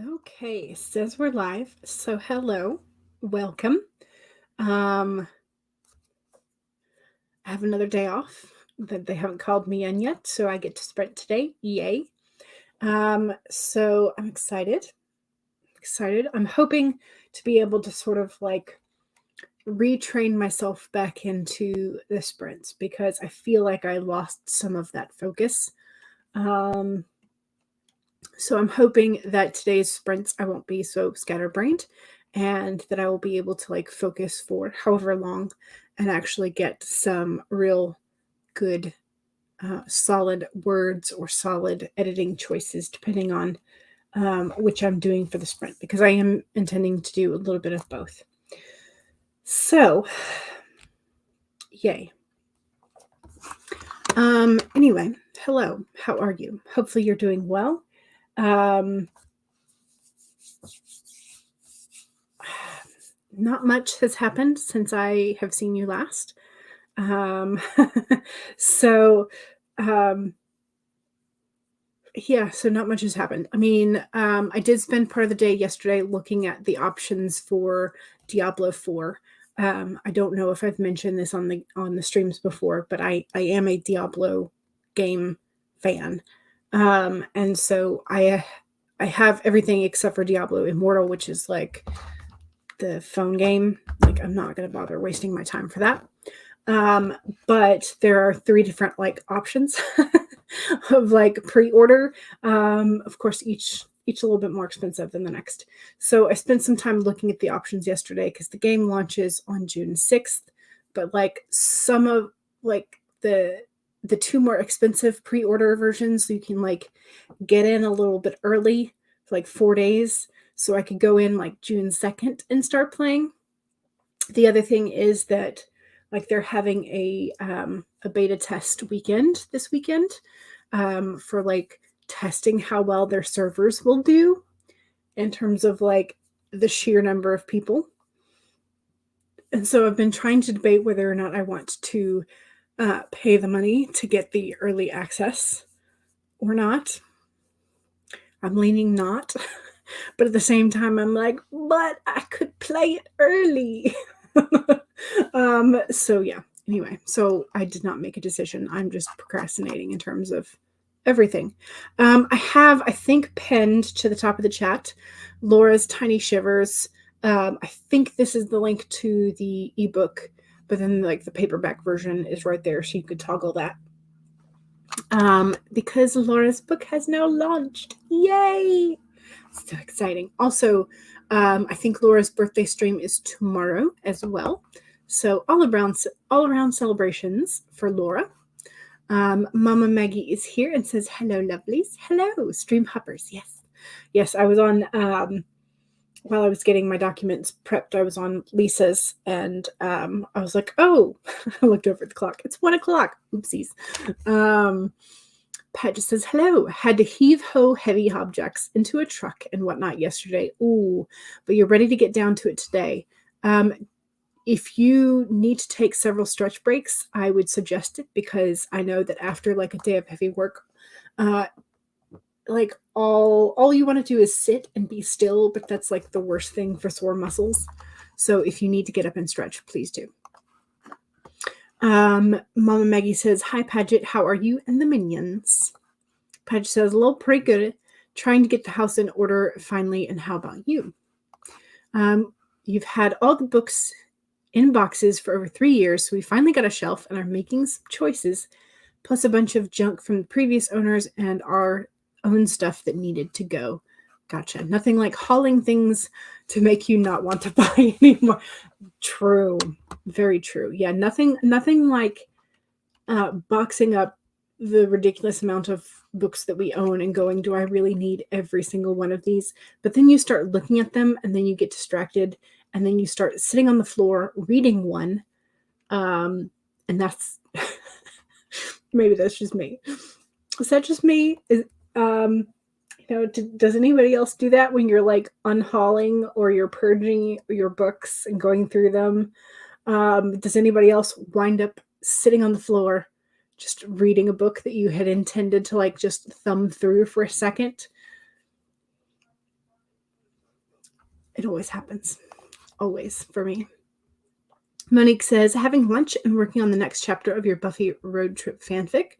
Okay, it says we're live. So hello, welcome. I have another day off that they haven't called me in yet, so I get to sprint today. Yay. So I'm excited. Excited. I'm hoping to be able to sort of like retrain myself back into the sprints because I feel like I lost some of that focus. So I'm hoping that today's sprints I won't be so scatterbrained and that I will be able to like focus for however long and actually get some real good solid words or solid editing choices depending on which I'm doing for the sprint because I am intending to do a little bit of both. So yay. Anyway, hello, how are you? Hopefully you're doing well. Not much has happened since I have seen you last. So, yeah, so not much has happened. I mean, I did spend part of the day yesterday looking at the options for Diablo 4. I don't know if I've mentioned this on the streams before, but I am a Diablo game fan. And so I have everything except for Diablo Immortal, which is like the phone game. Like I'm not going to bother wasting my time for that. But there are 3 different like options of like pre-order. Of course, each a little bit more expensive than the next. So I spent some time looking at the options yesterday because the game launches on June 6th. But like some of like the 2 more expensive pre-order versions, so you can like get in a little bit early, for like 4 days. So I could go in like June 2nd and start playing. The other thing is that like they're having a beta test weekend this weekend for like testing how well their servers will do in terms of like the sheer number of people. And so I've been trying to debate whether or not I want to pay the money to get the early access or not. I'm leaning not, but at the same time, I'm like, but I could play it early. So yeah, anyway, so I did not make a decision. I'm just procrastinating in terms of everything. I have, I think, pinned to the top of the chat, Laura's Tiny Shivers. I think this is the link to the ebook, but then like the paperback version is right there, so you could toggle that. Because Laura's book has now launched. Yay! So exciting. Also, I think Laura's birthday stream is tomorrow as well. So all around celebrations for Laura. Mama Maggie is here and says, hello, lovelies. Hello, stream hoppers. Yes, I was on, while I was getting my documents prepped, I was on Lisa's and I was like, oh, I looked over at the clock. It's 1 o'clock. Oopsies. Pat just says, hello, had to heave ho heavy objects into a truck and whatnot yesterday. Ooh, but you're ready to get down to it today. If you need to take several stretch breaks, I would suggest it because I know that after like a day of heavy work, like all you want to do is sit and be still, but that's like the worst thing for sore muscles. So if you need to get up and stretch, please do. Mama Maggie says, hi, Paget, how are you and the minions? Paget says, a little pretty good, trying to get the house in order finally, and how about you? You've had all the books in boxes for over 3 years, so we finally got a shelf and are making some choices, plus a bunch of junk from the previous owners and our own stuff that needed to go. Gotcha. Nothing like hauling things to make you not want to buy anymore. True. Very true. Yeah, nothing like boxing up the ridiculous amount of books that we own and going, do I really need every single one of these? But then you start looking at them and then you get distracted and then you start sitting on the floor reading one. And that's maybe that's just me. Is that just me? Does anybody else do that when you're like unhauling or you're purging your books and going through them? Does anybody else wind up sitting on the floor just reading a book that you had intended to like just thumb through for a second? It always happens. Always for me. Monique says, having lunch and working on the next chapter of your Buffy road trip fanfic.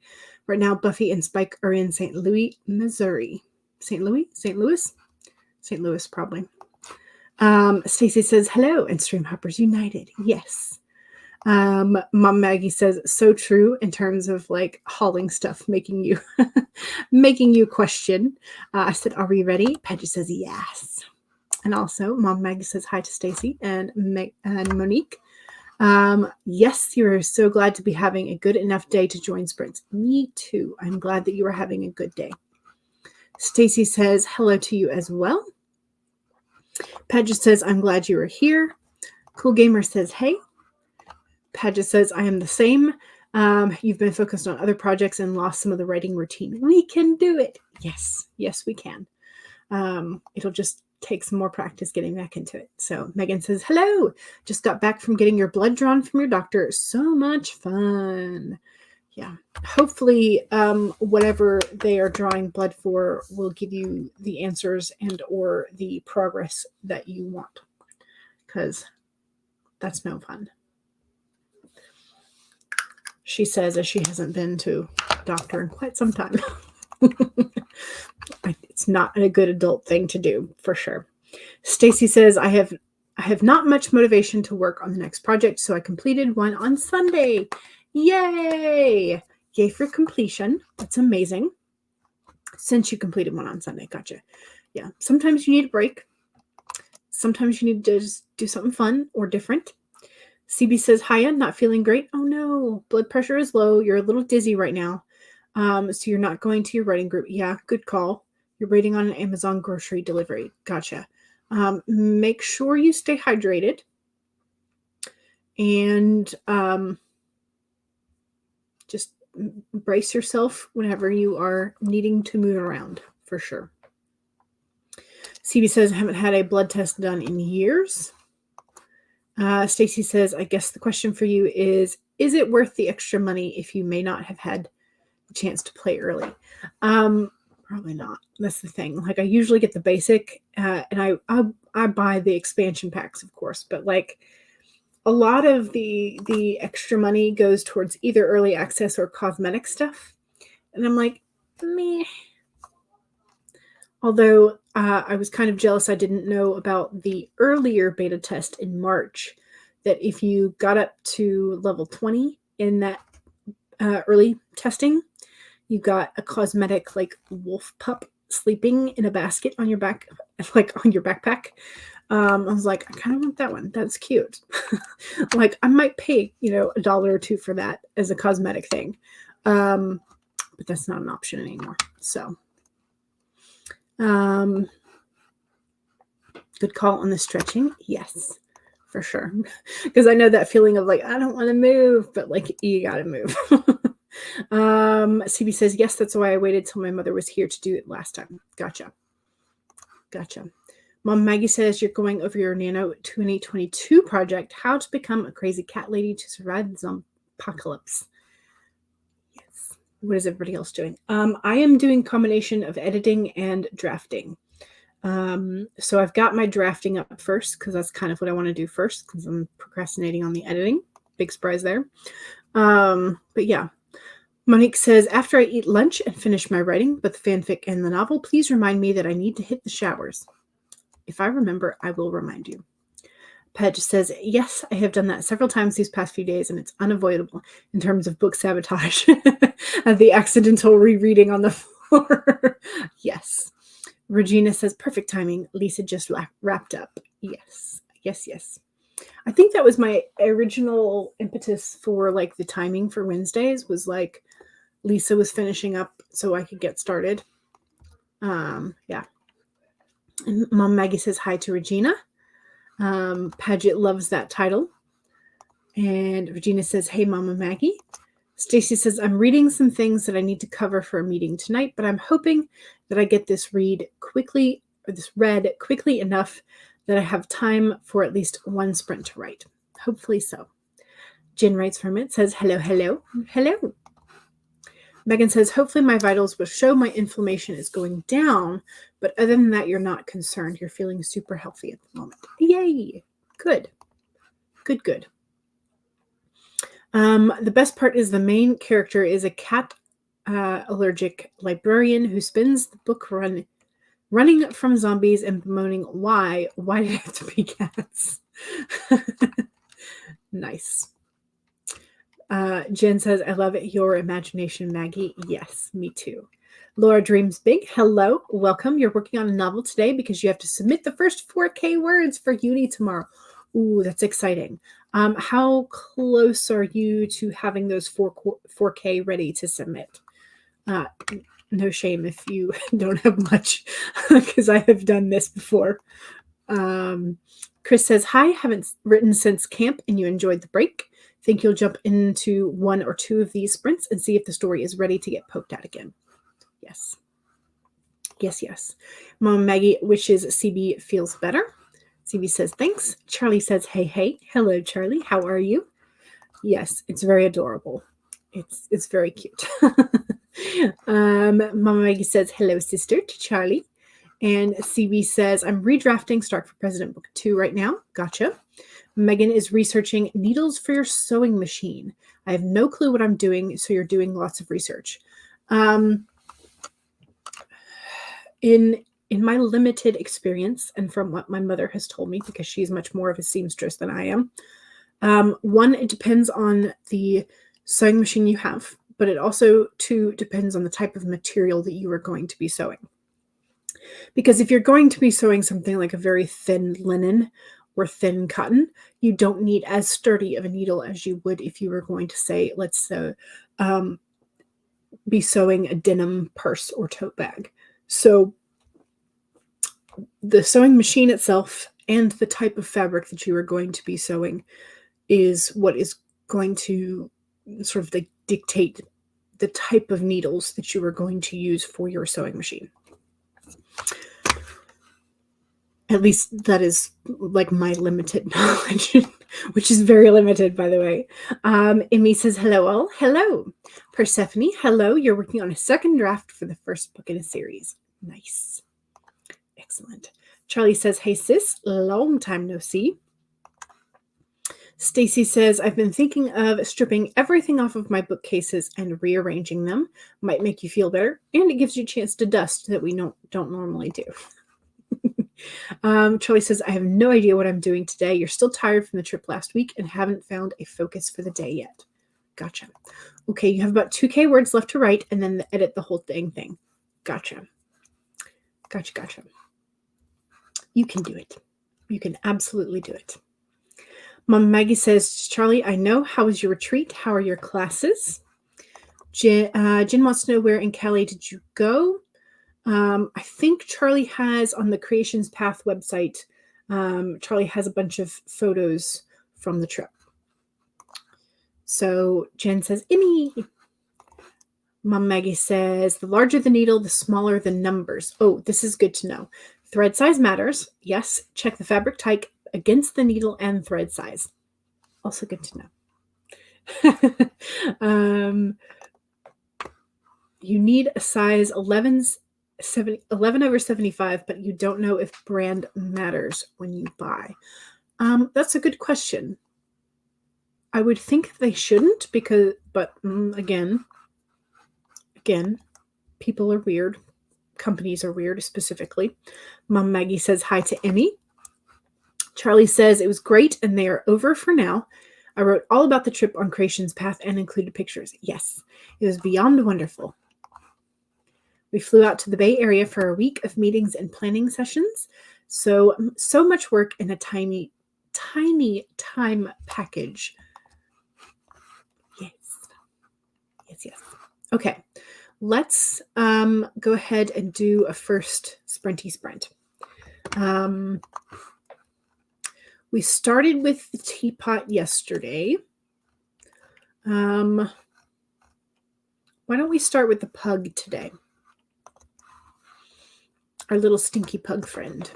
Right now, Buffy and Spike are in St. Louis, Missouri. St. Louis? St. Louis? St. Louis, probably. Stacy says, hello, and Stream Hoppers United. Yes. Mom Maggie says, so true in terms of like hauling stuff, making you making you question. I said, are we ready? Paget says, yes. And also, Mom Maggie says hi to Stacy and Monique. Yes, you're so glad to be having a good enough day to join sprints. Me too. I'm glad that you are having a good day. Stacy says hello to you as well. Paget says, I'm glad you are here. Cool Gamer says, hey. Paget says, I am the same. You've been focused on other projects and lost some of the writing routine. We can do it. Yes, we can. It'll just take some more practice getting back into it. So Megan says, hello. Just got back from getting your blood drawn from your doctor. So much fun. Yeah. Hopefully, whatever they are drawing blood for will give you the answers and or the progress that you want. Because that's no fun. She says as she hasn't been to a doctor in quite some time. It's not a good adult thing to do, for sure. Stacy says, I have not much motivation to work on the next project, so I completed one on Sunday. Yay! Yay for completion. That's amazing. Since you completed one on Sunday. Gotcha. Yeah. Sometimes you need a break. Sometimes you need to just do something fun or different. CB says, hiya, not feeling great. Oh no, blood pressure is low. You're a little dizzy right now. So you're not going to your writing group. Yeah, good call. You're waiting on an Amazon grocery delivery. Gotcha. Make sure you stay hydrated. And just brace yourself whenever you are needing to move around, for sure. CB says, I haven't had a blood test done in years. Stacy says, I guess the question for you is it worth the extra money if you may not have had the chance to play early? Probably not. That's the thing. Like, I usually get the basic, and I buy the expansion packs, of course, but like a lot of the extra money goes towards either early access or cosmetic stuff. And I'm like, meh. Although I was kind of jealous I didn't know about the earlier beta test in March, that if you got up to level 20 in that early testing, you got a cosmetic like wolf pup sleeping in a basket on your back, like on your backpack. I was like, I kind of want that one. That's cute. Like, I might pay, $1 or $2 for that as a cosmetic thing. But that's not an option anymore. So, good call on the stretching. Yes, for sure. Because I know that feeling of like, I don't want to move, but like, you got to move. CB says, yes, that's why I waited till my mother was here to do it last time. Gotcha. Mom Maggie says, you're going over your Nano 2022 project, how to become a crazy cat lady to survive the zombie apocalypse. Yes. What is everybody else doing? I am doing combination of editing and drafting. So I've got my drafting up first because that's kind of what I want to do first because I'm procrastinating on the editing. Big surprise there. But yeah. Monique says, after I eat lunch and finish my writing, but the fanfic and the novel, please remind me that I need to hit the showers. If I remember, I will remind you. Pedge says, yes, I have done that several times these past few days, and it's unavoidable in terms of book sabotage. The accidental rereading on the floor. Yes. Regina says, perfect timing. Lisa just wrapped up. Yes. I think that was my original impetus for like the timing for Wednesdays was like Lisa was finishing up so I could get started. Yeah. And Mom Maggie says hi to Regina. Paget loves that title. And Regina says, hey, Mama Maggie. Stacy says, I'm reading some things that I need to cover for a meeting tonight, but I'm hoping that I get this read quickly enough that I have time for at least one sprint to write. Hopefully so. Jen writes from it, says, hello. Megan says, hopefully my vitals will show my inflammation is going down, but other than that, you're not concerned. You're feeling super healthy at the moment. Yay. Good. Good. The best part is the main character is a cat allergic librarian who spends the book running from zombies and bemoaning why did it have to be cats? Nice. Jen says, I love your imagination, Maggie. Yes, me too. Laura Dreams Big. Hello. Welcome. You're working on a novel today because you have to submit the first 4K words for Uni tomorrow. Ooh, that's exciting. How close are you to having those 4K ready to submit? No shame if you don't have much, because I have done this before. Chris says, hi, haven't written since camp and you enjoyed the break. Think you'll jump into 1 or 2 of these sprints and see if the story is ready to get poked at again. Yes. Yes. Mom Maggie wishes CB feels better. CB says, thanks. Charlie says, hey. Hello, Charlie. How are you? Yes, it's very adorable. It's very cute. Mama Maggie says, hello, sister, to Charlie. And CB says, I'm redrafting Stark for President Book 2 right now. Gotcha. Megan is researching needles for your sewing machine. I have no clue what I'm doing, so you're doing lots of research. In my limited experience, and from what my mother has told me, because she's much more of a seamstress than I am, one, it depends on the sewing machine you have, but it also, 2, depends on the type of material that you are going to be sewing. Because if you're going to be sewing something like a very thin linen or thin cotton, you don't need as sturdy of a needle as you would if you were going to say, let's be sewing a denim purse or tote bag. So the sewing machine itself and the type of fabric that you are going to be sewing is what is going to sort of dictate the type of needles that you are going to use for your sewing machine. At least that is like my limited knowledge, which is very limited, by the way. Emmy says, hello all. Hello. Persephone, hello. You're working on a second draft for the first book in a series. Nice. Excellent. Charlie says, hey sis, long time no see. Stacy says, I've been thinking of stripping everything off of my bookcases and rearranging them. Might make you feel better, and it gives you a chance to dust that we don't normally do. Charlie says, I have no idea what I'm doing today. You're still tired from the trip last week and haven't found a focus for the day yet. Gotcha. Okay, you have about 2K words left to write and then edit the whole thing. Gotcha. You can do it. You can absolutely do it. Mom Maggie says, Charlie, I know. How was your retreat? How are your classes? Jen wants to know, where in Cali did you go? I think Charlie has on the Creations Path website, Charlie has a bunch of photos from the trip. So Jen says, Emmy. Mom Maggie says, the larger the needle, the smaller the numbers. Oh, this is good to know. Thread size matters. Yes. Check the fabric type against the needle and thread size. Also good to know. You need a size 11 over 75, but you don't know if brand matters when you buy. That's a good question. I would think they shouldn't, but again, people are weird. Companies are weird, specifically. Mom Maggie says hi to Emmy. Charlie says it was great and they are over for now. I wrote all about the trip on Creations Path and included pictures. Yes, it was beyond wonderful. We flew out to the Bay Area for a week of meetings and planning sessions. So much work in a tiny time package. Yes. Okay, let's go ahead and do a first sprinty sprint. We started with the teapot yesterday. Why don't we start with the pug today? Our little stinky pug friend.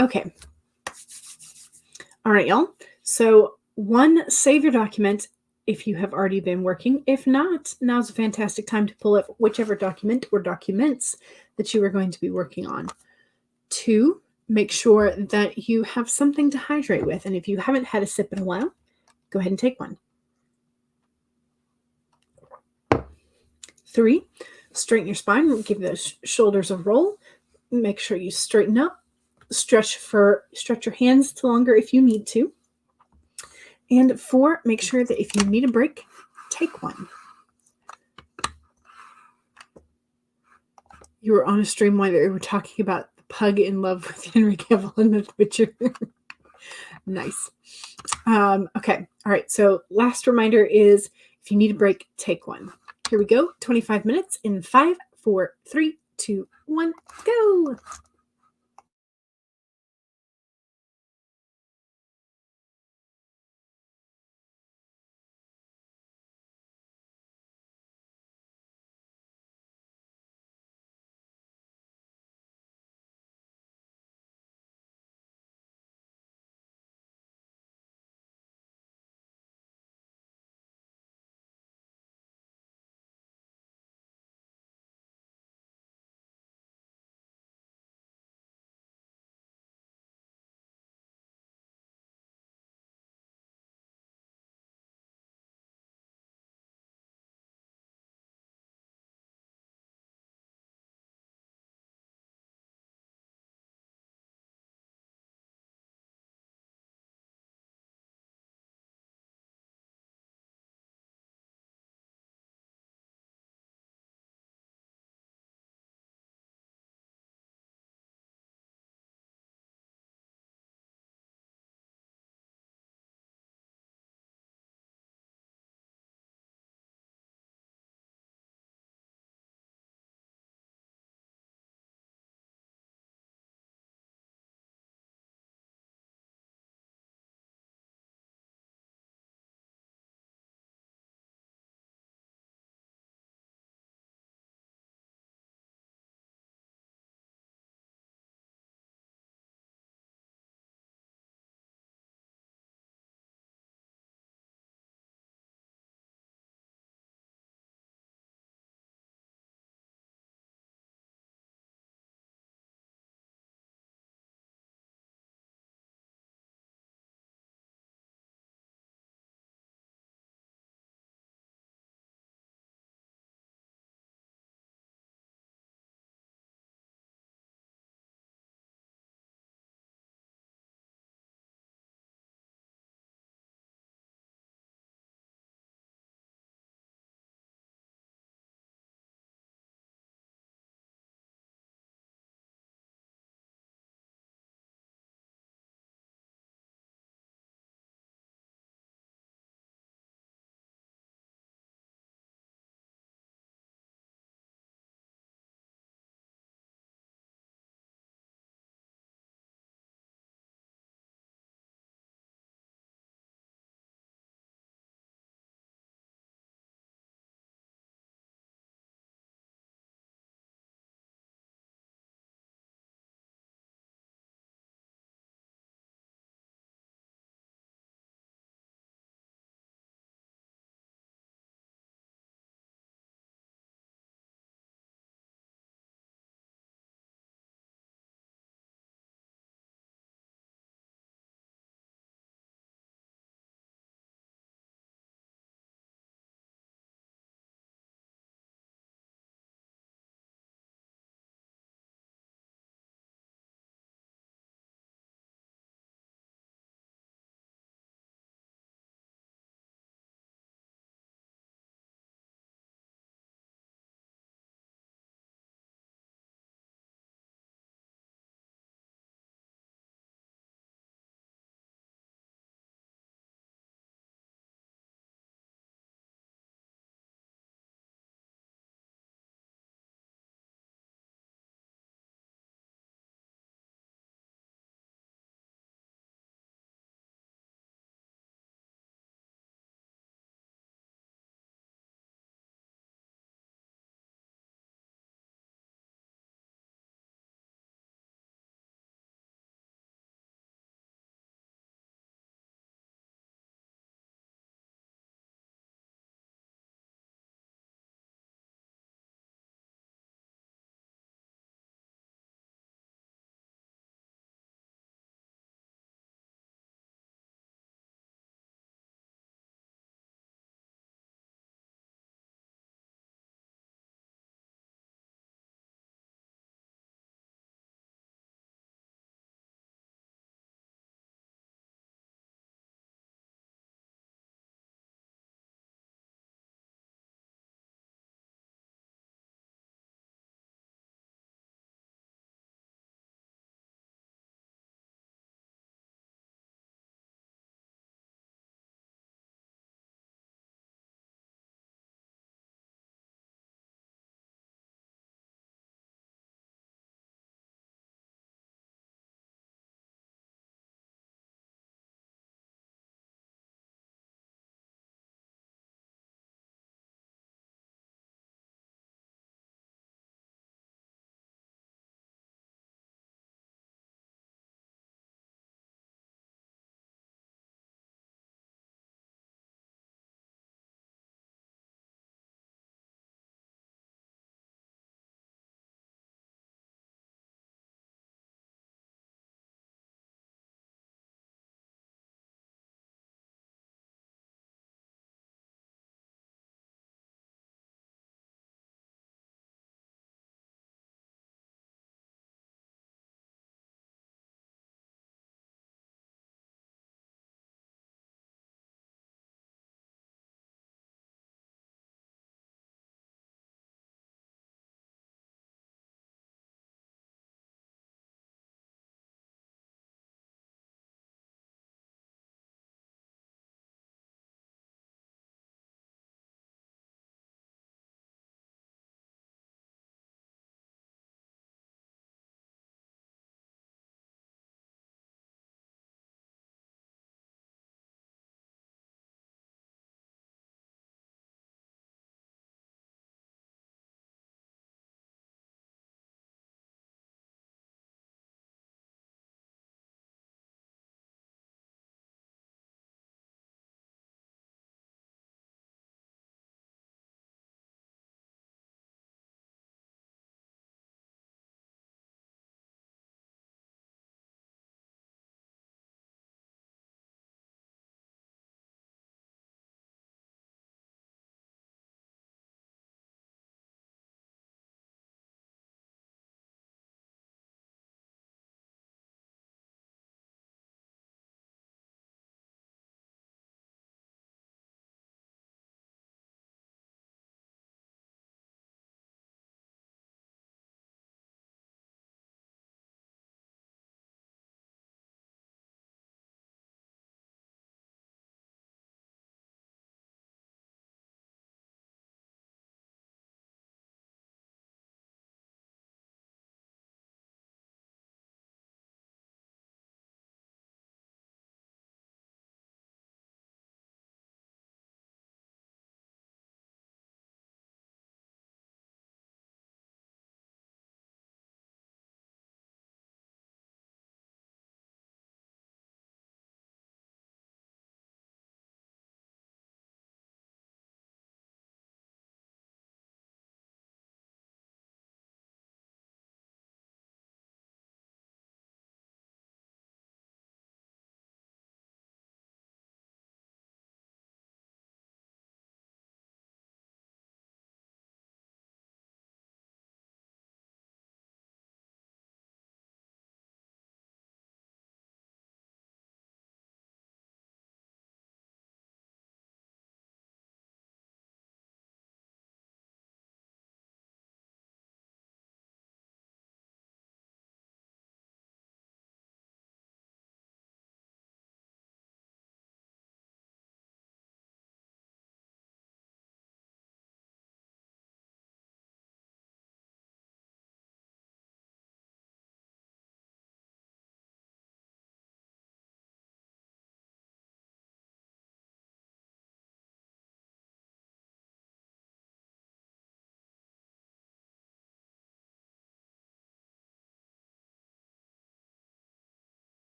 Okay. All right, y'all. So, one, save your document if you have already been working. If not, now's a fantastic time to pull up whichever document or documents that you are going to be working on. 2, make sure that you have something to hydrate with. And if you haven't had a sip in a while, go ahead and take one. 3, straighten your spine, give those shoulders a roll. Make sure you straighten up. Stretch your hands to longer if you need to. And 4, make sure that if you need a break, take one. You were on a stream while they were talking about the pug in love with Henry Cavill and the Witcher. Nice. Okay. All right. So last reminder is if you need a break, take one. Here we go. 25 minutes in 5, 4, 3, 2, 1, go.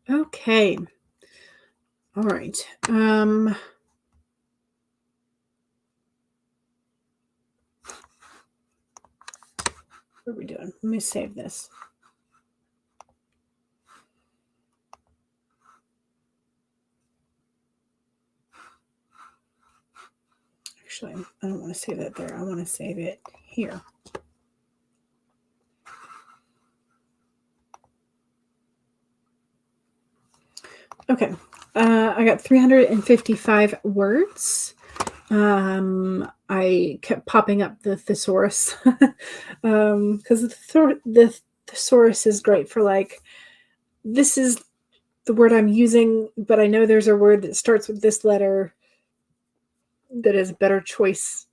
Okay. All right. What are we doing? Let me save this. Actually, I don't want to save that there. I want to save it here. Okay. I got 355 words. I kept popping up the thesaurus because the thesaurus is great for like, this is the word I'm using, but I know there's a word that starts with this letter that is a better choice.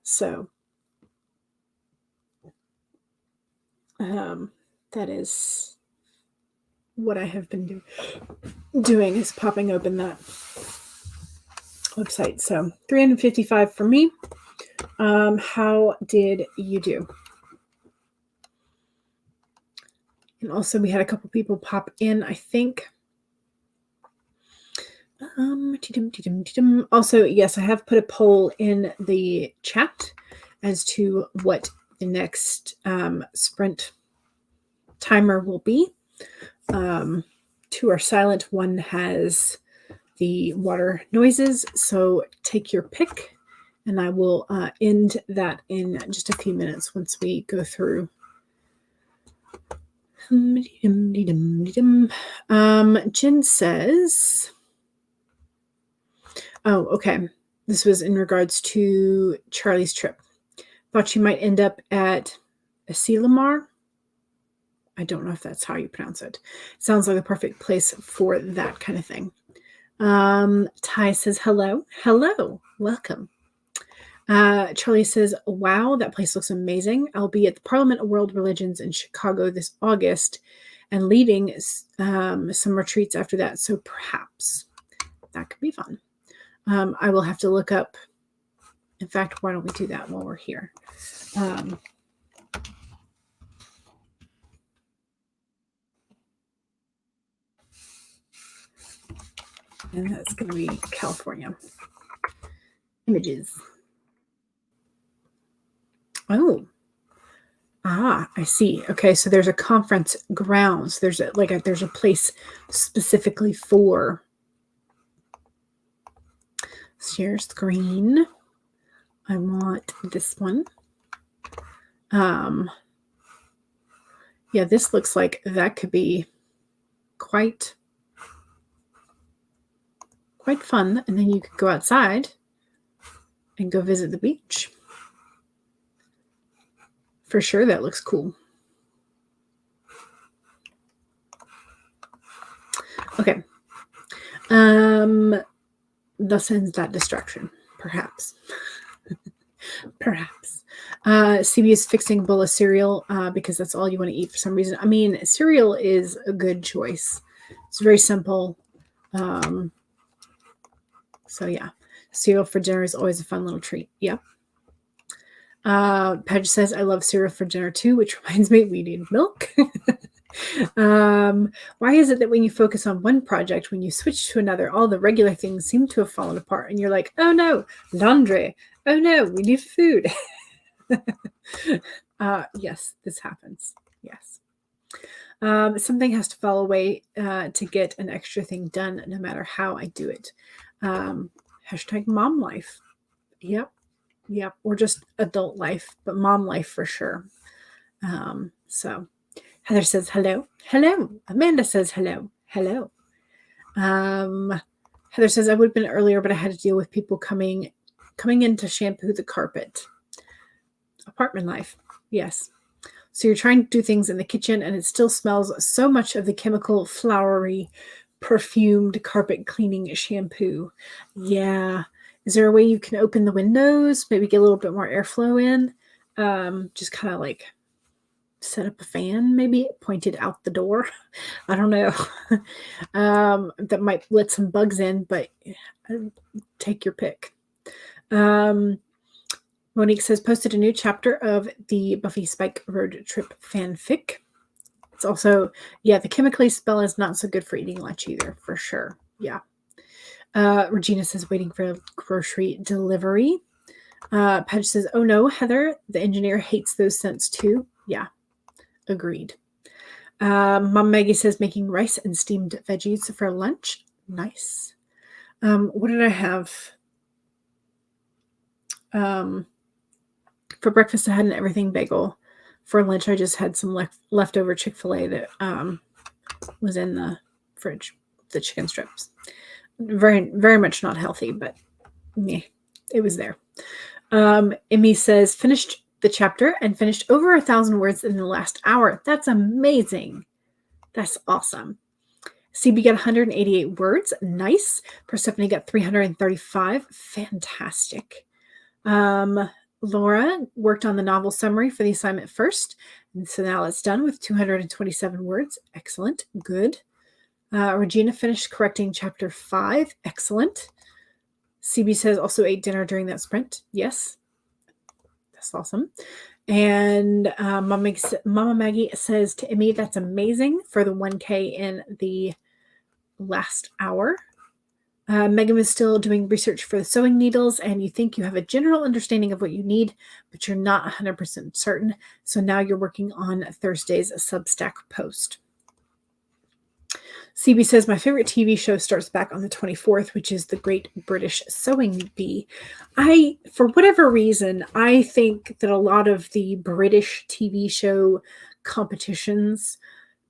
So that is what I have been doing is popping open that website. So 355 for me. How did you do? And also we had a couple people pop in, I think. Also, yes, I have put a poll in the chat as to what the next sprint timer will be. Two are silent. One has the water noises. So take your pick, and I will end that in just a few minutes once we go through. Jen says, oh, okay. This was in regards to Charlie's trip. Thought you might end up at Asilomar. I don't know if that's how you pronounce it. Sounds like the perfect place for that kind of thing. Ty says, hello. Hello. Welcome. Charlie says, wow, that place looks amazing. I'll be at the Parliament of World Religions in Chicago this August and leading some retreats after that. So perhaps that could be fun. I will have to look up. In fact, why don't we do that while we're here? And that's going to be California. Images. Oh. I see. Okay, so there's a conference grounds. There's a place specifically for share screen. I want this one. Yeah, this looks like that could be quite fun. And then you could go outside and go visit the beach. For sure, that looks cool. Okay. Thus ends that distraction, perhaps. Perhaps. CB is fixing a bowl of cereal because that's all you want to eat for some reason. I mean, cereal is a good choice. It's very simple. So yeah, cereal for dinner is always a fun little treat. Yep. Padge says, I love cereal for dinner too, which reminds me we need milk. Why is it that when you focus on one project, when you switch to another, all the regular things seem to have fallen apart and you're like, oh no, laundry. Oh no, we need food. Yes, this happens. Yes. Something has to fall away to get an extra thing done, no matter how I do it. Hashtag mom life. Yep. Or just adult life, but mom life for sure. So Heather says hello. Hello. Amanda says hello. Hello. Heather says I would have been earlier, but I had to deal with people coming in to shampoo the carpet. Apartment life. Yes. So you're trying to do things in the kitchen and it still smells so much of the chemical, flowery, perfumed carpet cleaning shampoo. Yeah. Is there a way you can open the windows, maybe get a little bit more airflow in? Just kind of like set up a fan, maybe pointed out the door. I don't know. That might let some bugs in, but take your pick. Monique says, posted a new chapter of the Buffy Spike road trip fanfic. It's also, yeah, the chemically smell is not so good for eating lunch either, for sure. Yeah. Regina says, waiting for a grocery delivery. Patch says, oh no, Heather, the engineer hates those scents too. Yeah, agreed. Mom Maggie says, making rice and steamed veggies for lunch. Nice. What did I have? For breakfast, I had an everything bagel. For lunch, I just had some leftover Chick-fil-A that was in the fridge, the chicken strips. Very, very much not healthy, but meh, it was there. Emmy says, finished the chapter and finished over 1,000 words in the last hour. That's amazing. That's awesome. CB got 188 words. Nice. Persephone got 335. Fantastic. Laura worked on the novel summary for the assignment first. And so now it's done with 227 words. Excellent. Good. Regina finished correcting chapter 5. Excellent. CB says also ate dinner during that sprint. Yes. That's awesome. And Mama Maggie says to Emmy, that's amazing for the 1K in the last hour. Megan is still doing research for the sewing needles, and you think you have a general understanding of what you need, but you're not 100% certain. So now you're working on Thursday's Substack post. CB says, my favorite TV show starts back on the 24th, which is The Great British Sewing Bee. For whatever reason, I think that a lot of the British TV show competitions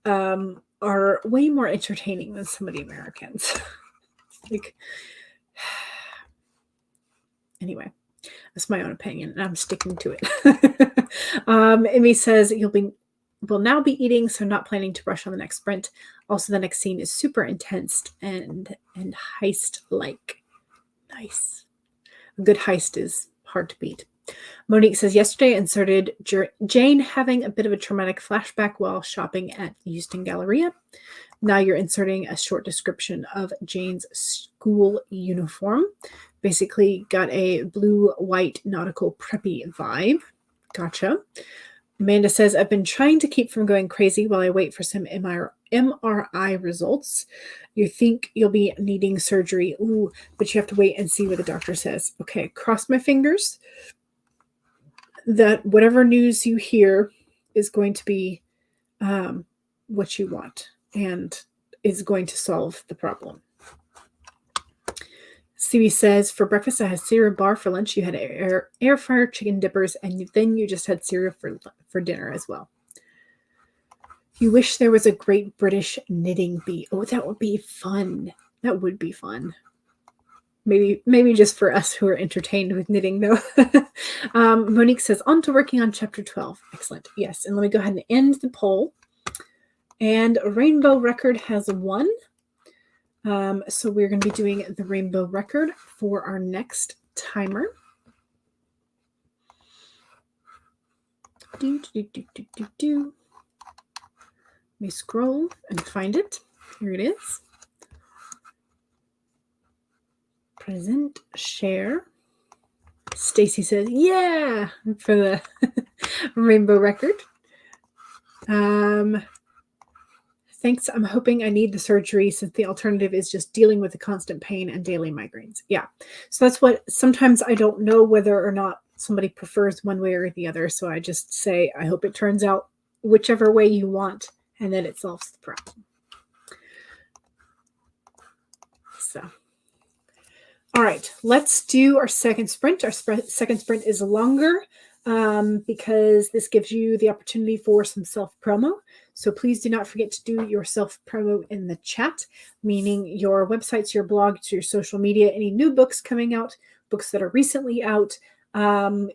are way more entertaining than some of the Americans. Anyway, that's my own opinion, and I'm sticking to it. Emmy says, will now be eating, so not planning to rush on the next sprint. Also, the next scene is super intense and heist-like. Nice. A good heist is hard to beat. Monique says, yesterday inserted Jane having a bit of a traumatic flashback while shopping at the Houston Galleria. Now you're inserting a short description of Jane's school uniform. Basically got a blue-white nautical preppy vibe. Gotcha. Amanda says, I've been trying to keep from going crazy while I wait for some MRI results. You think you'll be needing surgery. Ooh, but you have to wait and see what the doctor says. Okay, cross my fingers that whatever news you hear is going to be what you want and is going to solve the problem. CB says, for breakfast, I had cereal bar. For lunch, you had air fryer chicken dippers, and then you just had cereal for dinner as well. You wish there was a Great British Knitting Bee. Oh, that would be fun. That would be fun. Maybe just for us who are entertained with knitting, though. Monique says, on to working on chapter 12. Excellent. Yes, and let me go ahead and end the poll. And Rainbow Record has won. So we're going to be doing the Rainbow Record for our next timer. Let me scroll and find it. Here it is. Present, share. Stacy says, yeah, for the Rainbow Record. Thanks. I'm hoping I need the surgery since the alternative is just dealing with the constant pain and daily migraines. Yeah. So that's what sometimes I don't know whether or not somebody prefers one way or the other. So I just say, I hope it turns out whichever way you want and that it solves the problem. So, all right, let's do our second sprint. Our second sprint is longer because this gives you the opportunity for some self-promo. So please do not forget to do your self-promo in the chat, meaning your websites, your blogs, your social media, any new books coming out, books that are recently out,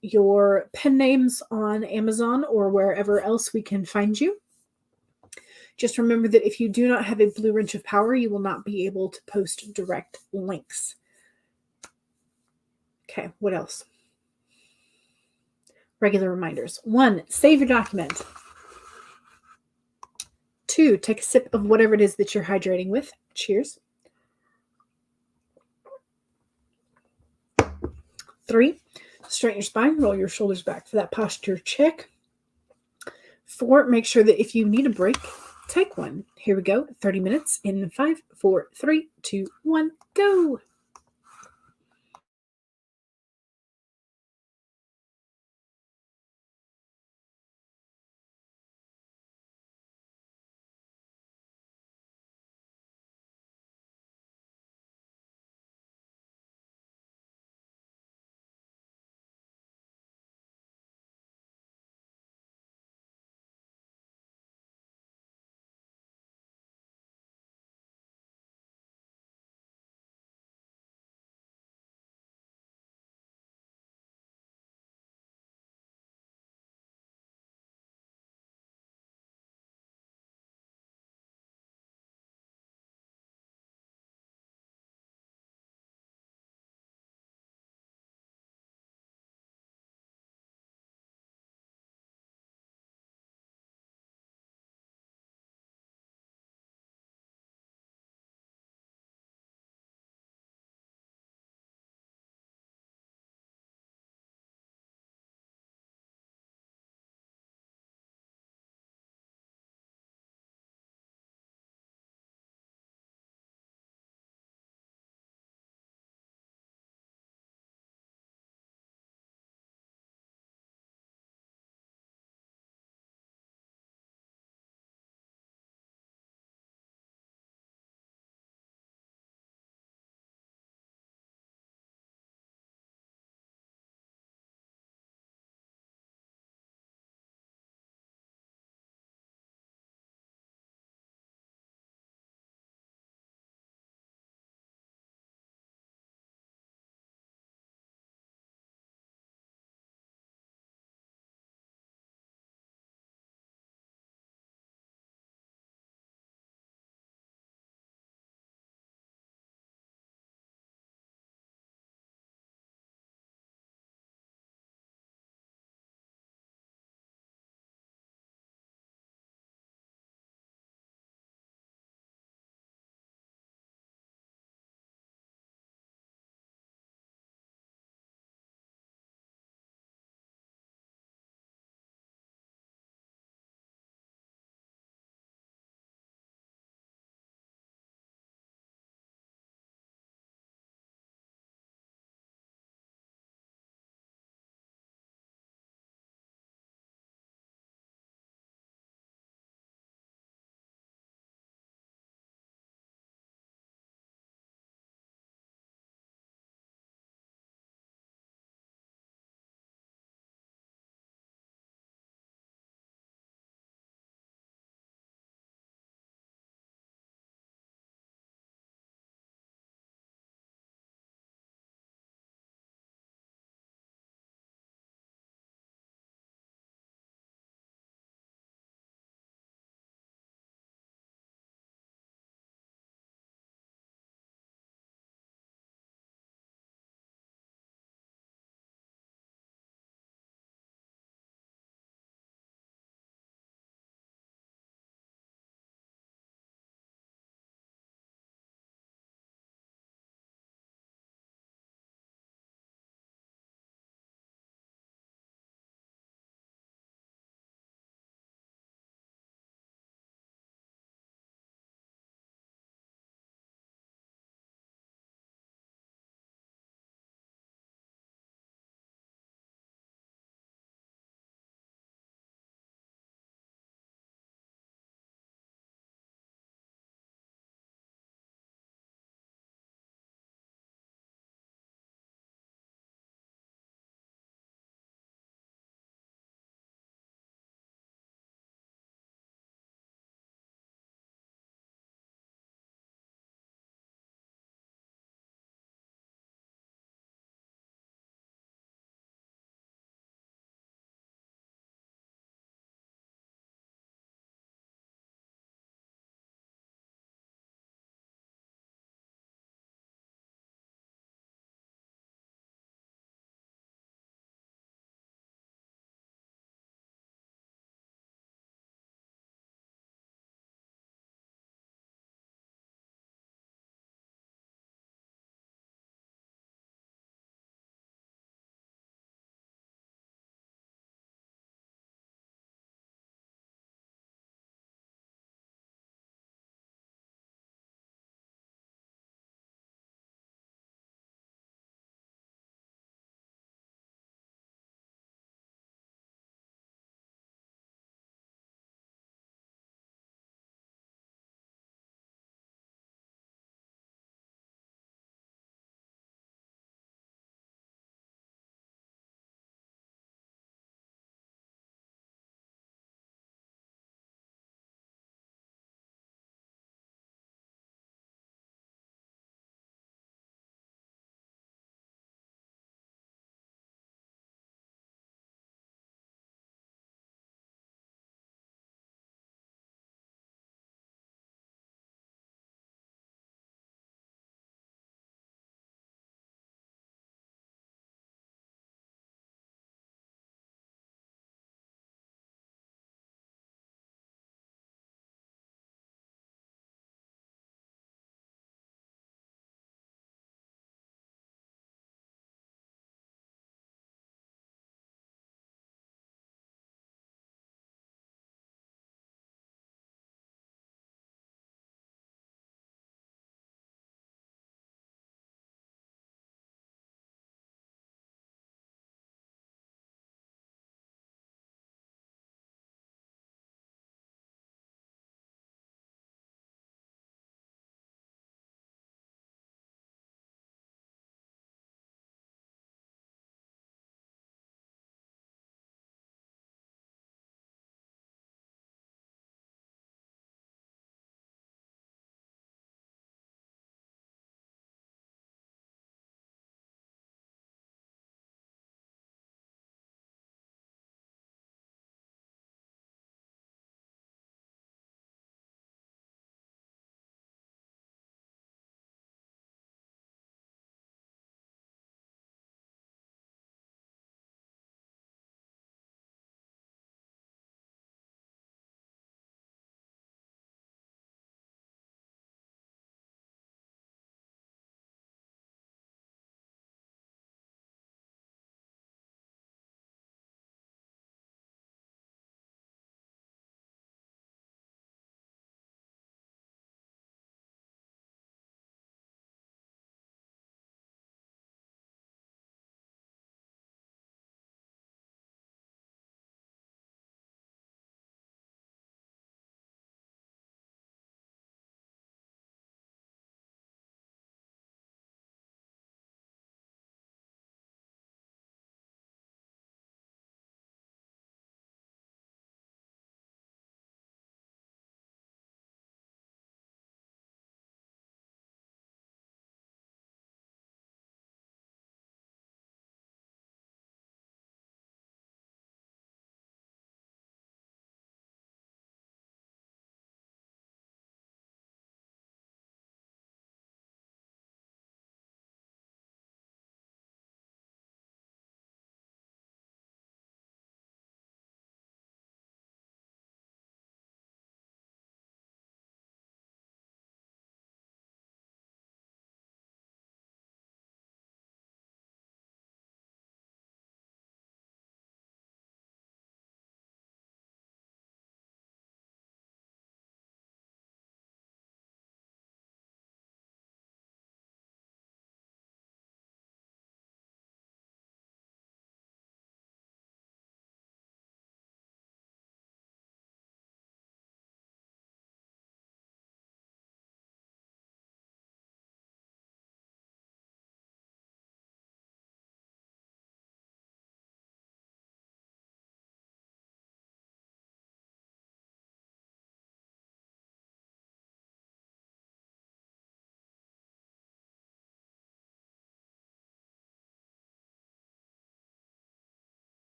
your pen names on Amazon or wherever else we can find you. Just remember that if you do not have a blue wrench of power, you will not be able to post direct links. Okay, what else? Regular reminders. 1, save your document. 2, take a sip of whatever it is that you're hydrating with. Cheers. 3, straighten your spine, roll your shoulders back for that posture check. 4, make sure that if you need a break, take one. Here we go. 30 minutes in 5, 4, 3, 2, 1, go.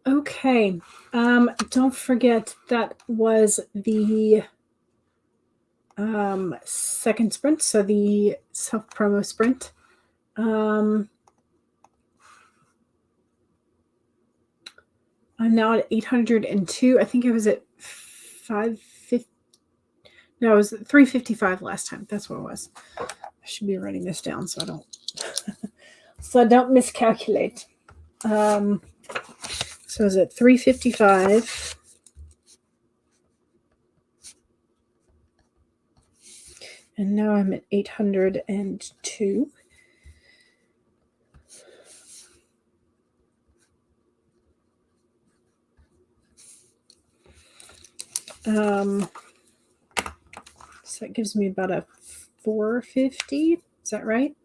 Okay. Don't forget that was the second sprint, so the self-promo sprint. I'm now at 802. I think I was at 550. No, it was 355 last time. That's what it was. I should be writing this down so I don't miscalculate. So is it 355? And now I'm at 802. So that gives me about a 450. Is that right?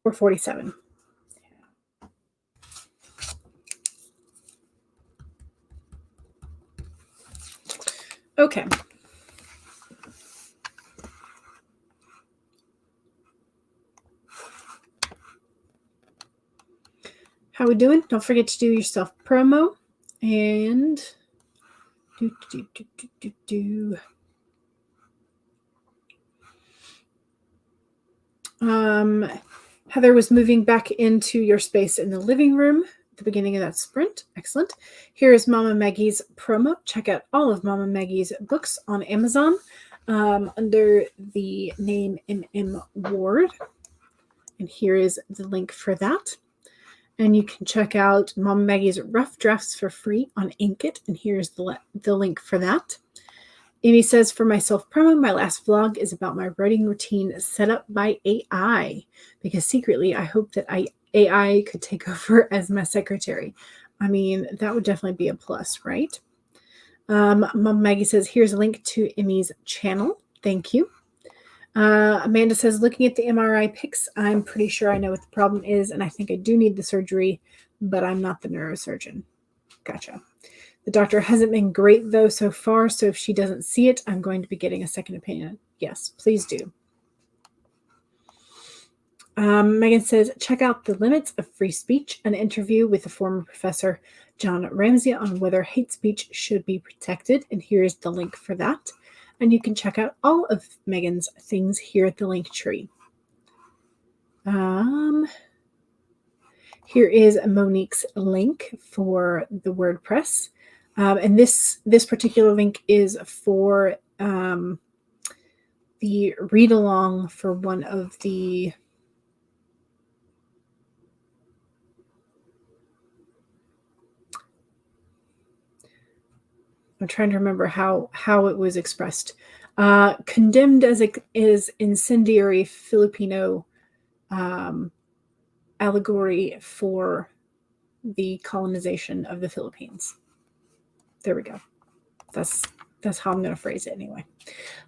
447. Okay. How we doing? Don't forget to do your self promo and Heather was moving back into your space in the living room at the beginning of that sprint. Excellent. Here is Mama Maggie's promo. Check out all of Mama Maggie's books on Amazon under the name MM Ward. And here is the link for that. And you can check out Mama Maggie's rough drafts for free on Inkit. And here's the link for that. Amy says, for my self-promo, my last vlog is about my writing routine set up by AI, because secretly I hope that AI could take over as my secretary. I mean, that would definitely be a plus, right? Mom Maggie says, here's a link to Emmy's channel. Thank you. Amanda says, looking at the MRI pics, I'm pretty sure I know what the problem is, and I think I do need the surgery, but I'm not the neurosurgeon. Gotcha. The doctor hasn't been great, though, so far, so if she doesn't see it, I'm going to be getting a second opinion. Yes, please do. Megan says, check out The Limits of Free Speech, an interview with the former professor John Ramsey on whether hate speech should be protected, and here's the link for that. And you can check out all of Megan's things here at the link tree. Here is Monique's link for the WordPress. And this particular link is for the read along for one of the I'm trying to remember how it was expressed. Condemned as it is incendiary Filipino allegory for the colonization of the Philippines. There we go. That's how I'm going to phrase it anyway.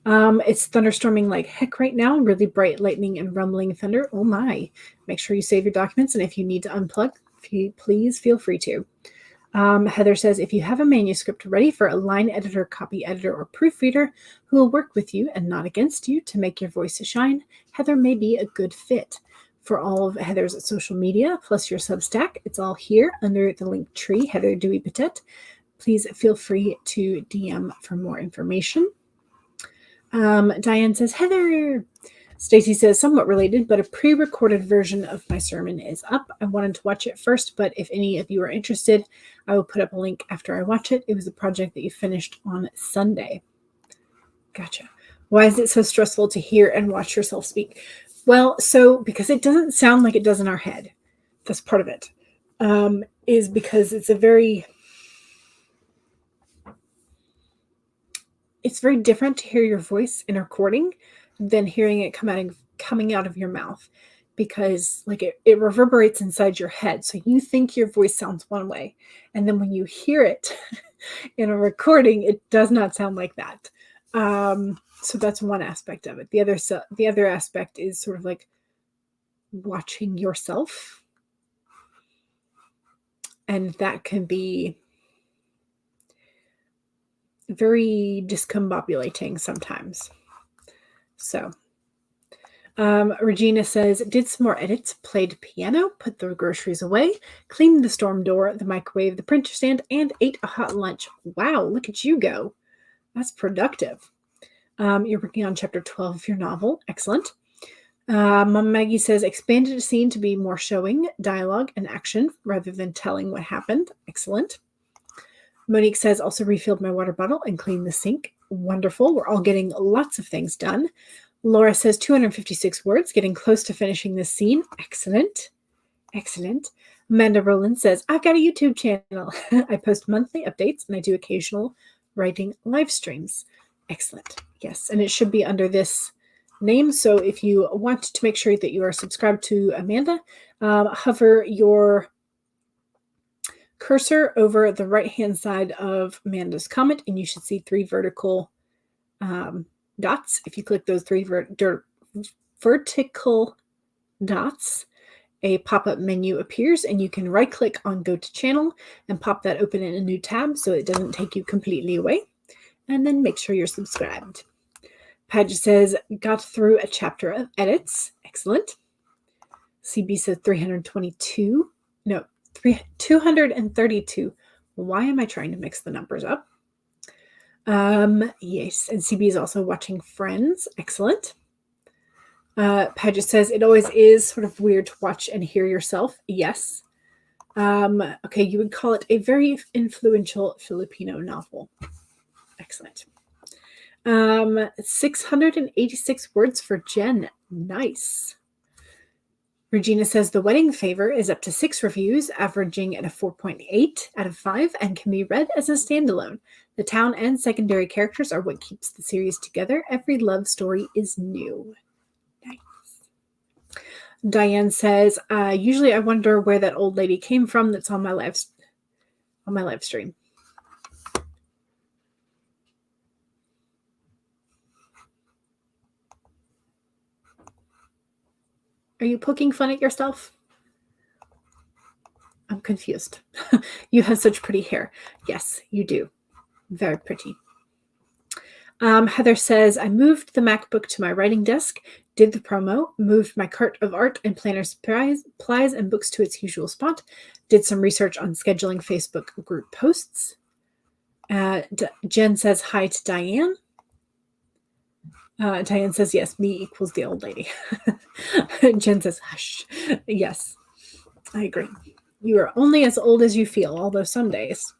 It's thunderstorming like heck right now. Really bright lightning and rumbling thunder. Oh my. Make sure you save your documents. And if you need to unplug, please feel free to. Heather says, if you have a manuscript ready for a line editor, copy editor, or proofreader who will work with you and not against you to make your voice shine, Heather may be a good fit. For all of Heather's social media, plus your Substack, it's all here under the link tree, Heather Dewey Patet. Please feel free to DM for more information. Diane says, Heather. Stacy says, somewhat related, but a pre-recorded version of my sermon is up. I wanted to watch it first, but if any of you are interested, I will put up a link after I watch it. It was a project that you finished on Sunday. Gotcha. Why is it so stressful to hear and watch yourself speak? Well, so because it doesn't sound like it does in our head. That's part of it. Is because it's very different to hear your voice in a recording than hearing it coming out of your mouth, because like it reverberates inside your head. So you think your voice sounds one way, and then when you hear it in a recording, it does not sound like that. So that's one aspect of it. The other aspect is sort of like watching yourself, and that can be very discombobulating sometimes. So Regina says, did some more edits, played piano, put the groceries away, cleaned the storm door, the microwave, the printer stand, and ate a hot lunch. Wow, look at you go. That's productive. You're working on chapter 12 of your novel. Excellent. Mom Maggie says, expanded a scene to be more showing dialogue and action rather than telling what happened. Excellent. Monique says, also refilled my water bottle and cleaned the sink. Wonderful. We're all getting lots of things done. Laura says 256 words, getting close to finishing this scene. Excellent. Excellent. Amanda Rowland says, I've got a YouTube channel. I post monthly updates and I do occasional writing live streams. Excellent. Yes, and it should be under this name. So if you want to make sure that you are subscribed to Amanda, hover your cursor over the right-hand side of Amanda's comment, and you should see 3 vertical dots. If you click those 3 vertical dots, a pop-up menu appears, and you can right-click on Go to Channel and pop that open in a new tab so it doesn't take you completely away. And then make sure you're subscribed. Padge says, got through a chapter of edits. Excellent. CB says 322. No, 232. Why am I trying to mix the numbers up? Yes, and CB is also watching Friends. Excellent. Padgett says, it always is sort of weird to watch and hear yourself. Yes. Okay, you would call it a very influential Filipino novel. Excellent. 686 words for Jen. Nice. Regina says the wedding favor is up to 6 reviews, averaging at a 4.8 out of 5, and can be read as a standalone. The town and secondary characters are what keeps the series together. Every love story is new. Nice. Diane says, usually I wonder where that old lady came from that's on my live stream. Are you poking fun at yourself? I'm confused. You have such pretty hair. Yes, you do. Very pretty. Heather says, I moved the MacBook to my writing desk, did the promo, moved my cart of art and planner supplies and books to its usual spot, did some research on scheduling Facebook group posts. Jen says hi to Diane. Diane says, yes, me equals the old lady. Jen says, hush. Yes, I agree. You are only as old as you feel, although some days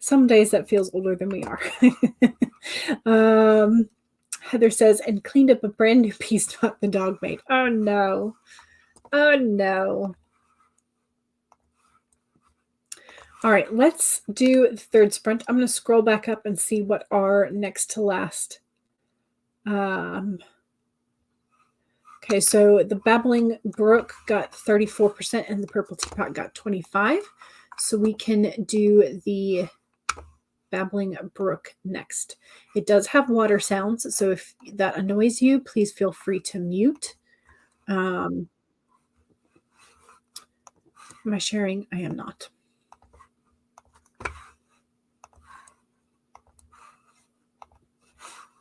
that feels older than we are. Heather says, and cleaned up a brand new pea spot the dog made. Oh, no. Oh, no. All right, let's do the third sprint. I'm going to scroll back up and see what our next to last. Okay, so the Babbling Brook got 34% and the Purple Teapot got 25%. So we can do the Babbling Brook next. It does have water sounds, so if that annoys you, please feel free to mute. Am I sharing? I am not.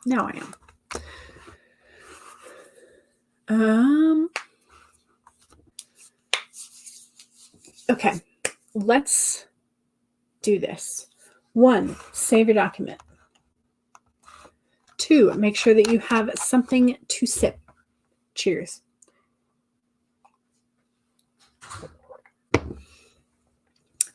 Now I am. Okay, let's do this. 1, save your document. 2, make sure that you have something to sip. Cheers.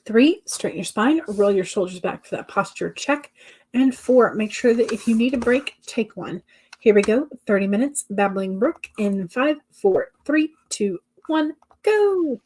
3, straighten your spine, roll your shoulders back for that posture check. And 4, make sure that if you need a break, take one. Here we go, 30 minutes, Babbling Brook in 5, 4, 3, 2, 1, go!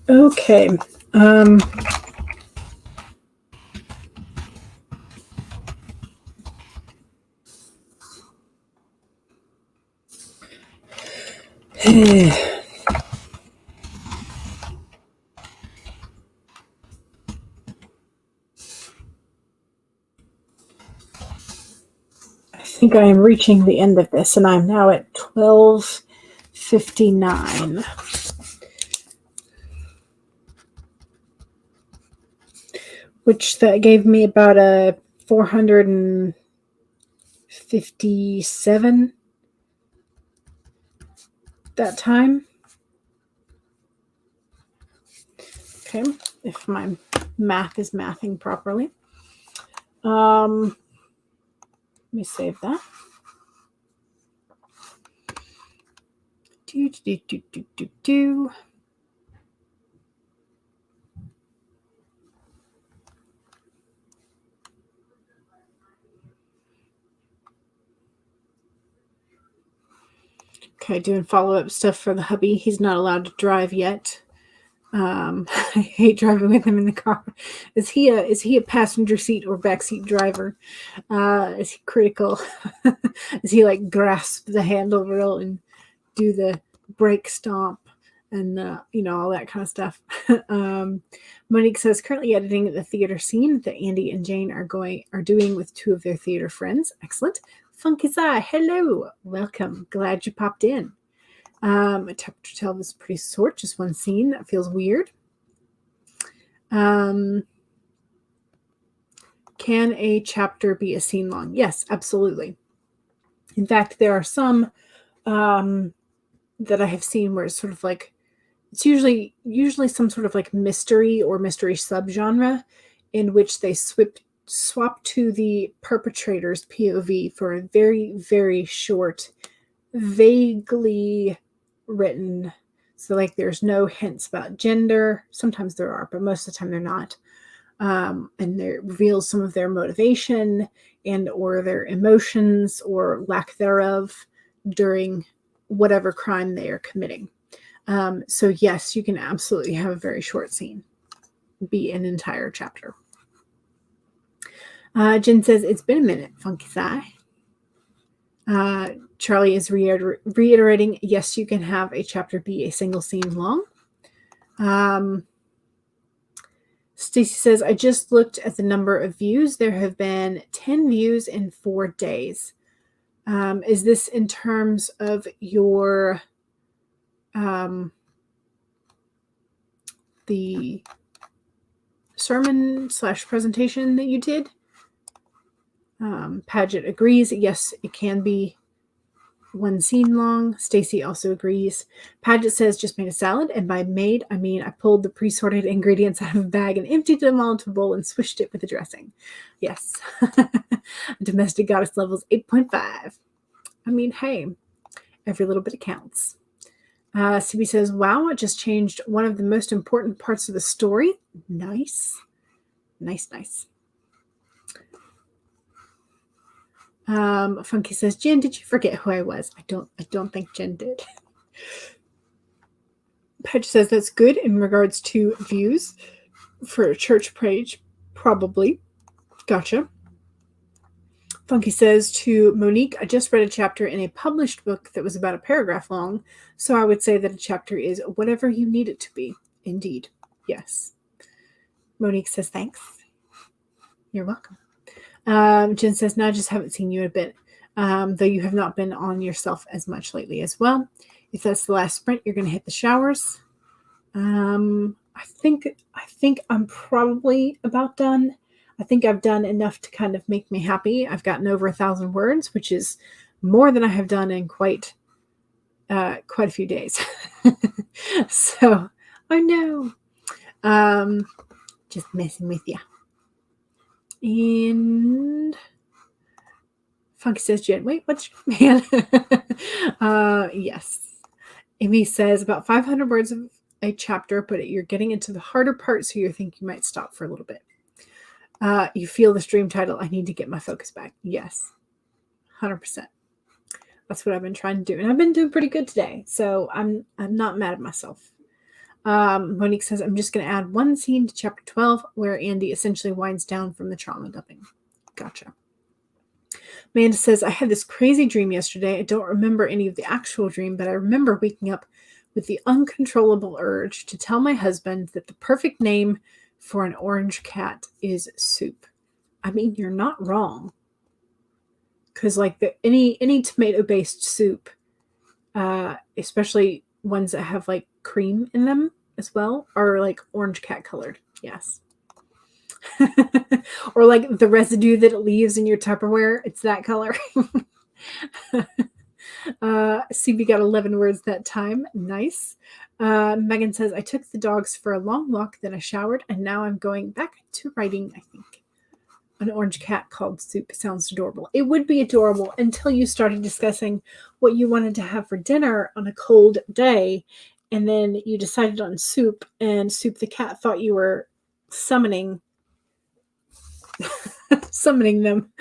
Okay. I think I am reaching the end of this, and I'm now at 12:59. Which that gave me about a 457 that time. Okay, if my math is mathing properly. Let me save that. Do. Okay, doing follow-up stuff for the hubby. He's not allowed to drive yet. I hate driving with him in the car. Is he a passenger seat or backseat driver? Is he critical? Is he like grasp the handle rail and do the brake stomp and all that kind of stuff? Monique says currently editing the theater scene that Andy and Jane are doing with two of their theater friends. Excellent. Funky Sai, hello, welcome. Glad you popped in. A chapter 12 is pretty short, just one scene. That feels weird. Can a chapter be a scene long? Yes, absolutely. In fact, there are some that I have seen where it's sort of like, it's usually some sort of like mystery or mystery subgenre in which they swap to the perpetrator's POV for a very, very short, vaguely written, so like there's no hints about gender. Sometimes there are, but most of the time they're not. And it reveals some of their motivation and or their emotions or lack thereof during whatever crime they are committing. So yes, you can absolutely have a very short scene be an entire chapter. Jen says, it's been a minute, Funky Sai. Charlie is reiterating, yes, you can have a chapter be a single scene long. Stacy says, I just looked at the number of views. There have been 10 views in 4 days. Is this in terms of your the sermon / presentation that you did? Paget agrees. Yes, it can be one scene long. Stacy also agrees. Paget says, just made a salad, and by made, I mean I pulled the pre-sorted ingredients out of a bag and emptied them all into a bowl and swished it with the dressing. Yes. Domestic goddess levels 8.5. I mean, hey, every little bit counts. CB says, wow, it just changed one of the most important parts of the story. Nice. Nice. Funky says, Jen, did you forget who I was? I don't think Jen did. Pedge says that's good in regards to views for a church page. Probably. Gotcha. Funky says to Monique, I just read a chapter in a published book that was about a paragraph long, so I would say that a chapter is whatever you need it to be. Indeed. Yes. Monique says, thanks. You're welcome. Jen says, no, I just haven't seen you in a bit, though you have not been on yourself as much lately as well. If that's the last sprint, you're going to hit the showers. I think I'm probably about done. I think I've done enough to kind of make me happy. I've gotten over 1,000 words, which is more than I have done in quite a few days. So, I know. Just messing with you. And Funky says, Jen, wait, what's your man? Yes. Amy says about 500 words of a chapter, but you're getting into the harder part, so you think you might stop for a little bit. You feel the stream title, I need to get my focus back. Yes, 100%. That's what I've been trying to do, and I've been doing pretty good today, so I'm not mad at myself. Monique says, I'm just going to add one scene to chapter 12 where Andy essentially winds down from the trauma dumping. Gotcha. Amanda says, I had this crazy dream yesterday. I don't remember any of the actual dream, but I remember waking up with the uncontrollable urge to tell my husband that the perfect name for an orange cat is Soup. I mean, you're not wrong. Because like any tomato-based soup, especially ones that have like cream in them as well, are like orange cat colored. Yes. Or like the residue that it leaves in your Tupperware, it's that color. CB got 11 words that time. Nice. Megan says, I took the dogs for a long walk, then I showered, and now I'm going back to writing, I think. An orange cat called Soup sounds adorable. It would be adorable until you started discussing what you wanted to have for dinner on a cold day, and then you decided on Soup, and Soup the cat thought you were summoning them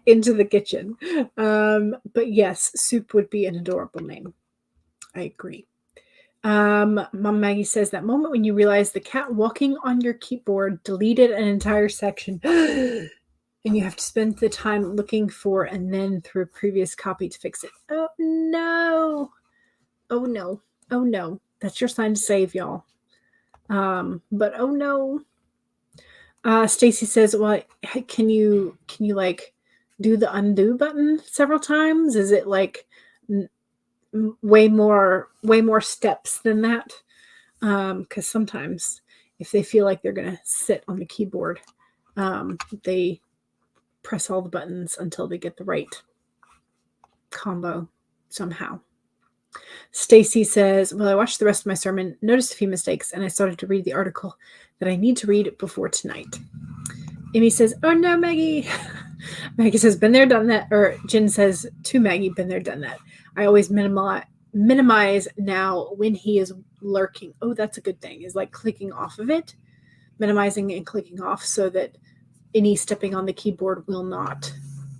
into the kitchen. But yes, Soup would be an adorable name. I agree. Mom Maggie says, that moment when you realize the cat walking on your keyboard deleted an entire section and you have to spend the time looking for and then through a previous copy to fix it. Oh no. Oh no. Oh no. That's your sign to save, y'all. But oh no. Stacy says, well, can you like do the undo button several times? Is it like way more steps than that? Because sometimes if they feel like they're going to sit on the keyboard, they press all the buttons until they get the right combo somehow. Stacy says, well, I watched the rest of my sermon, noticed a few mistakes, and I started to read the article that I need to read before tonight. Amy says, oh no, Maggie. Maggie says, been there, done that. Or Jen says to Maggie, been there, done that. I always minimize now when he is lurking. Oh, that's a good thing, is like clicking off of it, minimizing and clicking off so that any stepping on the keyboard will not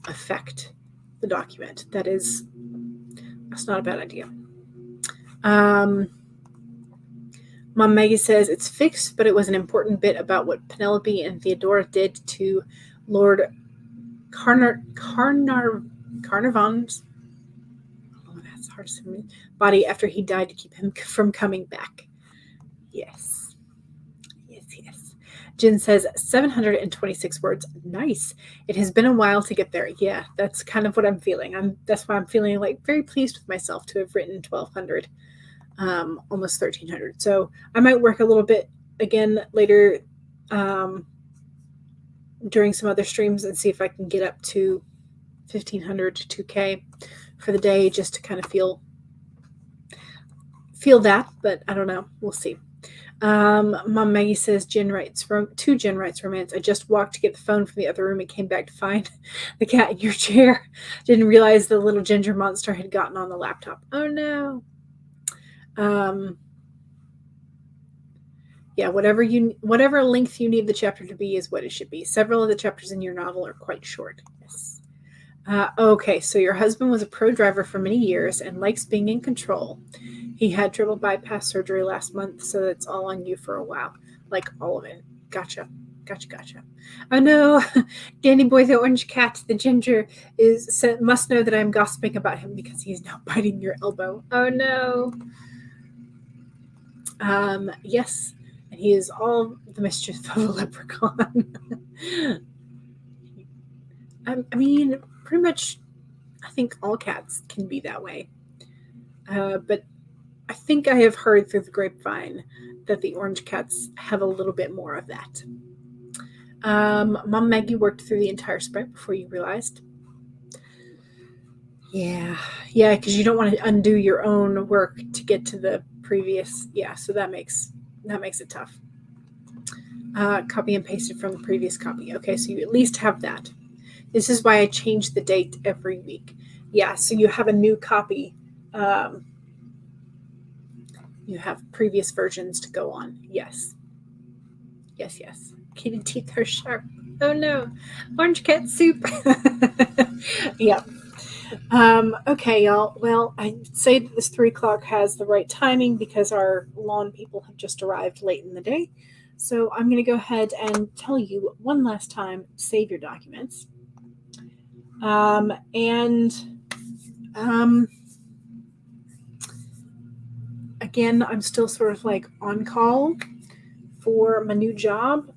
affect the document. That's not a bad idea. Mom Maggie says it's fixed, but it was an important bit about what Penelope and Theodora did to Lord Carnarvon's body after he died to keep him from coming back. Yes. Jen says 726 words. Nice. It has been a while to get there. Yeah, that's kind of what I'm feeling. That's why I'm feeling like very pleased with myself to have written 1,200. Almost 1,300. So I might work a little bit again later during some other streams and see if I can get up to 1,500 to 2K for the day, just to kind of feel that, but I don't know. We'll see. Mom Maggie says Jen writes romance. I just walked to get the phone from the other room and came back to find the cat in your chair. Didn't realize the little ginger monster had gotten on the laptop. Oh no. Yeah, whatever length you need the chapter to be is what it should be. Several of the chapters in your novel are quite short. Yes. Okay, so your husband was a pro driver for many years and likes being in control. He had triple bypass surgery last month, so it's all on you for a while. Like all of it. Gotcha. Oh no, Danny Boy the orange cat, the ginger, must know that I'm gossiping about him because he's now biting your elbow. Oh no. Yes, and he is all the mischief of a leprechaun. I mean, pretty much, I think all cats can be that way. But I think I have heard through the grapevine that the orange cats have a little bit more of that. Mom Maggie worked through the entire sprint before you realized. Yeah, because you don't want to undo your own work to get to the previous. Yeah, so that makes it tough. Copy and paste it from the previous copy. Okay, so you at least have that. This is why I change the date every week. Yeah, so you have a new copy. You have previous versions to go on. Yes. Kitty teeth are sharp. Oh no, orange cat soup. Yeah. Okay, y'all. Well, I'd say that this 3 o'clock has the right timing because our lawn people have just arrived late in the day. So I'm going to go ahead and tell you one last time, save your documents. And again, I'm still sort of like on call for my new job.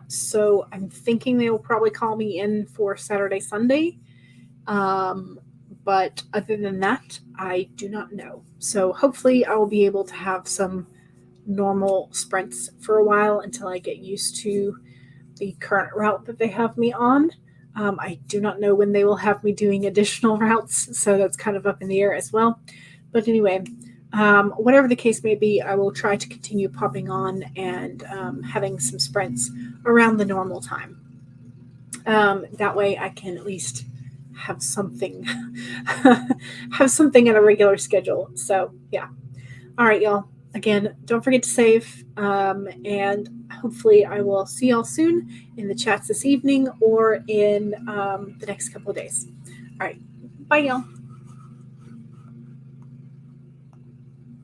So I'm thinking they will probably call me in for Saturday, Sunday. But other than that, I do not know. So hopefully I will be able to have some normal sprints for a while until I get used to the current route that they have me on. I do not know when they will have me doing additional routes, so that's kind of up in the air as well. But anyway, whatever the case may be, I will try to continue popping on and having some sprints around the normal time. That way I can at least have something have something at a regular schedule. So yeah. All right, y'all. Again, don't forget to save. And hopefully I will see y'all soon in the chats this evening or in the next couple of days. All right. Bye, y'all.